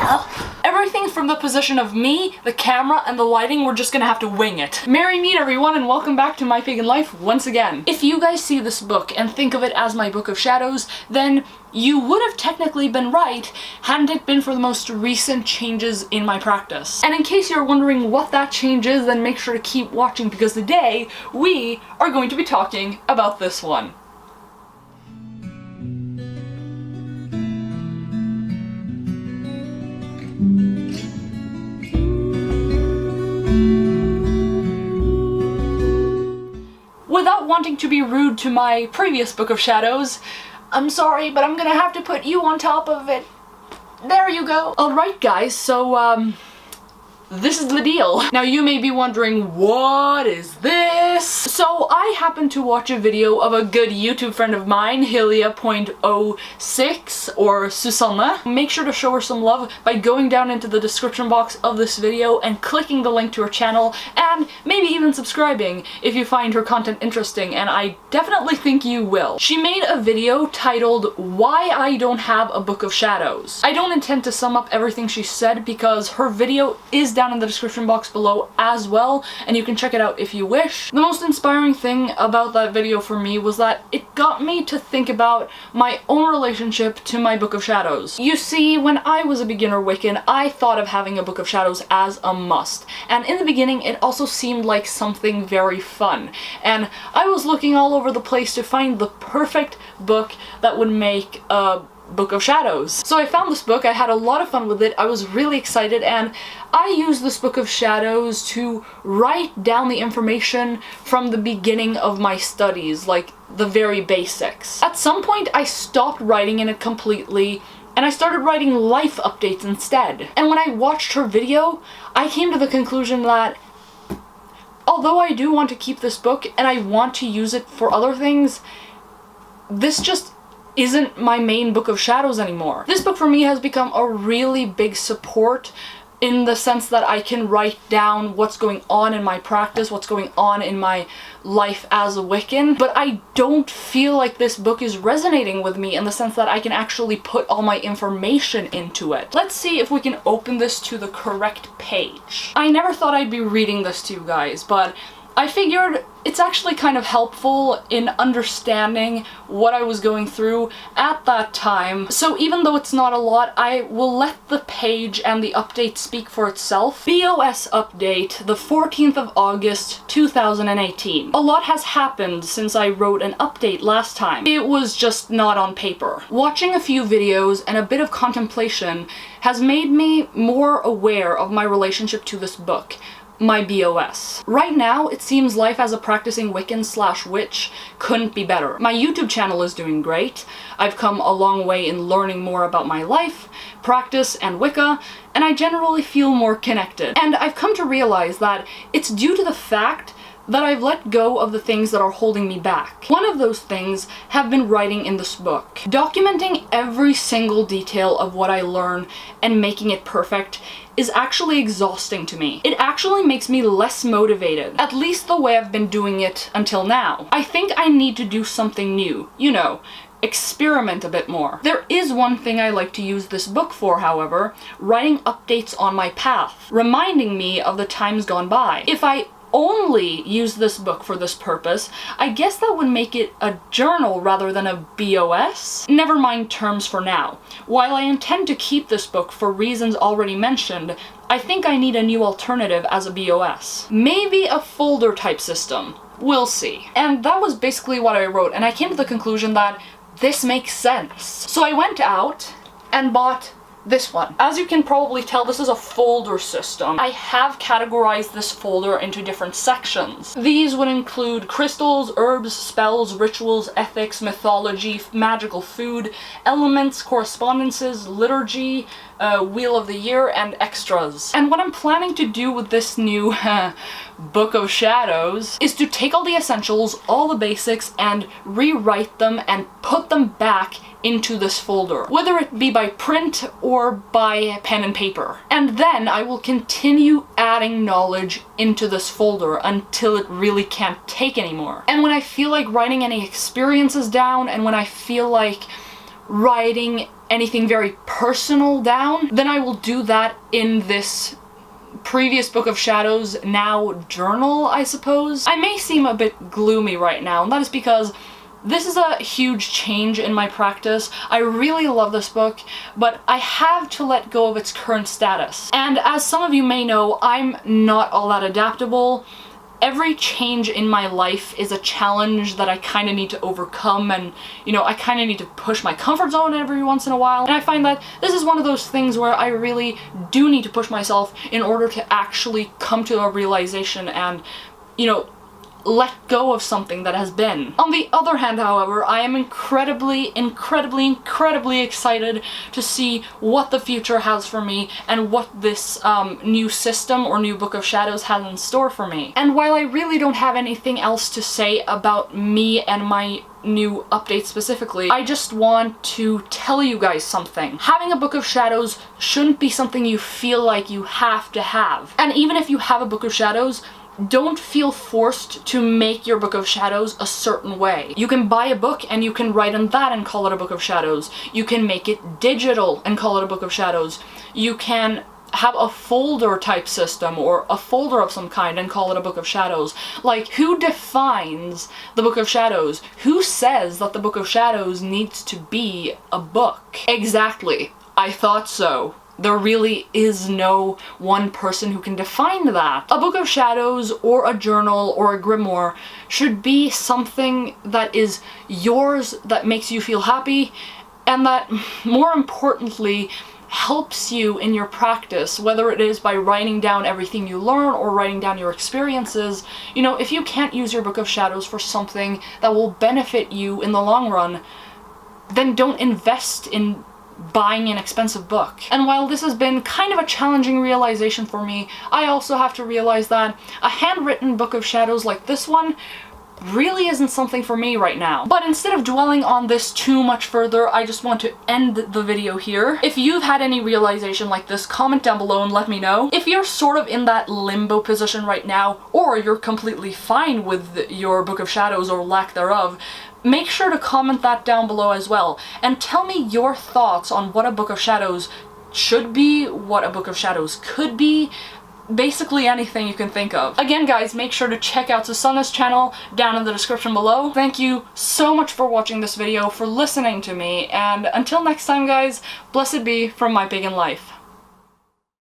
well. Everything from the position of me, the camera, and the lighting, we're just gonna have to wing it. Merry meet everyone, and welcome back to My Pagan Life once again. If you guys see this book and think of it as my Book of Shadows, then you would have technically been right, hadn't it been for the most recent changes in my practice. And in case you're wondering what that change is, then make sure to keep watching, because today we are going to be talking about this one. Without wanting to be rude to my previous Book of Shadows, I'm sorry, but I'm gonna have to put you on top of it. There you go. Alright guys, so this is the deal. Now you may be wondering, what is this? So I happened to watch a video of a good YouTube friend of mine, Hilia.06, or Susanna. Make sure to show her some love by going down into the description box of this video and clicking the link to her channel, and maybe even subscribing if you find her content interesting, and I definitely think you will. She made a video titled, Why I Don't Have a Book of Shadows. I don't intend to sum up everything she said because her video is down in the description box below as well, and you can check it out if you wish. The most inspiring thing about that video for me was that it got me to think about my own relationship to my Book of Shadows. You see, when I was a beginner Wiccan, I thought of having a Book of Shadows as a must, and in the beginning it also seemed like something very fun, and I was looking all over the place to find the perfect book that would make a Book of Shadows. So I found this book, I had a lot of fun with it, I was really excited, and I used this Book of Shadows to write down the information from the beginning of my studies, like the very basics. At some point I stopped writing in it completely, and I started writing life updates instead. And when I watched her video, I came to the conclusion that although I do want to keep this book and I want to use it for other things, this just isn't my main Book of Shadows anymore. This book for me has become a really big support in the sense that I can write down what's going on in my practice, what's going on in my life as a Wiccan, but I don't feel like this book is resonating with me in the sense that I can actually put all my information into it. Let's see if we can open this to the correct page. I never thought I'd be reading this to you guys, but I figured it's actually kind of helpful in understanding what I was going through at that time. So even though it's not a lot, I will let the page and the update speak for itself. B.O.S. update, the 14th of August, 2018. A lot has happened since I wrote an update last time. It was just not on paper. Watching a few videos and a bit of contemplation has made me more aware of my relationship to this book, my B.O.S. Right now, it seems life as a practicing Wiccan/witch couldn't be better. My YouTube channel is doing great. I've come a long way in learning more about my life, practice, and Wicca, and I generally feel more connected. And I've come to realize that it's due to the fact that I've let go of the things that are holding me back. One of those things have been writing in this book. Documenting every single detail of what I learn and making it perfect is actually exhausting to me. It actually makes me less motivated, at least the way I've been doing it until now. I think I need to do something new, you know, experiment a bit more. There is one thing I like to use this book for, however, writing updates on my path, reminding me of the times gone by. If I only use this book for this purpose, I guess that would make it a journal rather than a B.O.S. Never mind terms for now. While I intend to keep this book for reasons already mentioned, I think I need a new alternative as a B.O.S. Maybe a folder type system. We'll see. And that was basically what I wrote, and I came to the conclusion that this makes sense. So I went out and bought this one. As you can probably tell, this is a folder system. I have categorized this folder into different sections. These would include crystals, herbs, spells, rituals, ethics, mythology, magical food, elements, correspondences, liturgy, Wheel of the Year, and extras. And what I'm planning to do with this new Book of Shadows is to take all the essentials, all the basics, and rewrite them and put them back into this folder, whether it be by print or by pen and paper. And then I will continue adding knowledge into this folder until it really can't take anymore. And when I feel like writing any experiences down, and when I feel like writing anything very personal down, then I will do that in this previous Book of Shadows, now journal, I suppose. I may seem a bit gloomy right now, and that is because this is a huge change in my practice. I really love this book, but I have to let go of its current status. And as some of you may know, I'm not all that adaptable. Every change in my life is a challenge that I kind of need to overcome, and, you know, I kind of need to push my comfort zone every once in a while. And I find that this is one of those things where I really do need to push myself in order to actually come to a realization and, you know, let go of something that has been. On the other hand, however, I am incredibly excited to see what the future has for me and what this new system or new Book of Shadows has in store for me. And while I really don't have anything else to say about me and my new update specifically, I just want to tell you guys something. Having a Book of Shadows shouldn't be something you feel like you have to have. And even if you have a Book of Shadows, don't feel forced to make your Book of Shadows a certain way. You can buy a book and you can write on that and call it a Book of Shadows. You can make it digital and call it a Book of Shadows. You can have a folder type system or a folder of some kind and call it a Book of Shadows. Like, who defines the Book of Shadows? Who says that the Book of Shadows needs to be a book? Exactly. I thought so. There really is no one person who can define that. A Book of Shadows or a journal or a grimoire should be something that is yours, that makes you feel happy, and that, more importantly, helps you in your practice, whether it is by writing down everything you learn or writing down your experiences. You know, if you can't use your Book of Shadows for something that will benefit you in the long run, then don't invest in buying an expensive book. And while this has been kind of a challenging realization for me, I also have to realize that a handwritten Book of Shadows like this one really isn't something for me right now. But instead of dwelling on this too much further, I just want to end the video here. If you've had any realization like this, comment down below and let me know. If you're sort of in that limbo position right now, or you're completely fine with your Book of Shadows or lack thereof, make sure to comment that down below as well, and tell me your thoughts on what a Book of Shadows should be, what a Book of Shadows could be, basically anything you can think of. Again, guys, make sure to check out Susanna's channel down in the description below. Thank you so much for watching this video, for listening to me, and until next time, guys, blessed be from My Pagan Life.